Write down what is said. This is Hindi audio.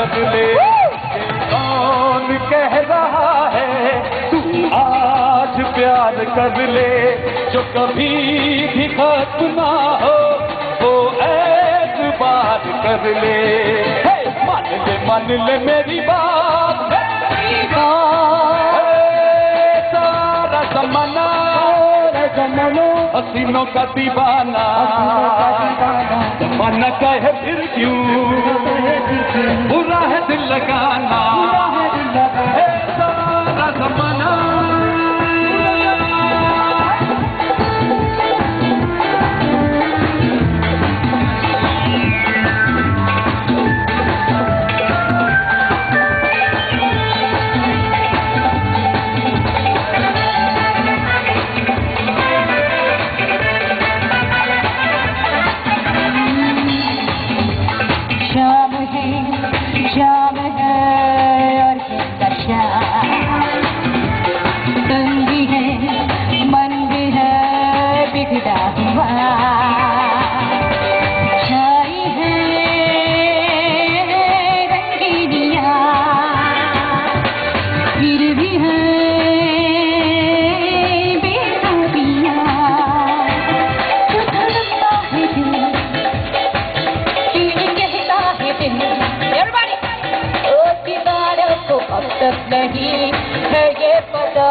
बदले। कौन कह रहा है तू आज प्यार कर ले, जो कभी भी खत्म ना हो वो एतबार कर ले। मान ले मेरी बात, सारा जमाना हसीनों का दीवाना, जमाना कहे फिर क्यों बुरा है दिल लगाना, सारा जमाना। शाम है और नशा, तंग भी है मन भी है बिगड़ा हुआ, छाई है रंगीनियाँ फिर भी है बेखुबियाँ। धड़कता है दिल, कहता है दिल, अब तक नहीं है ये पता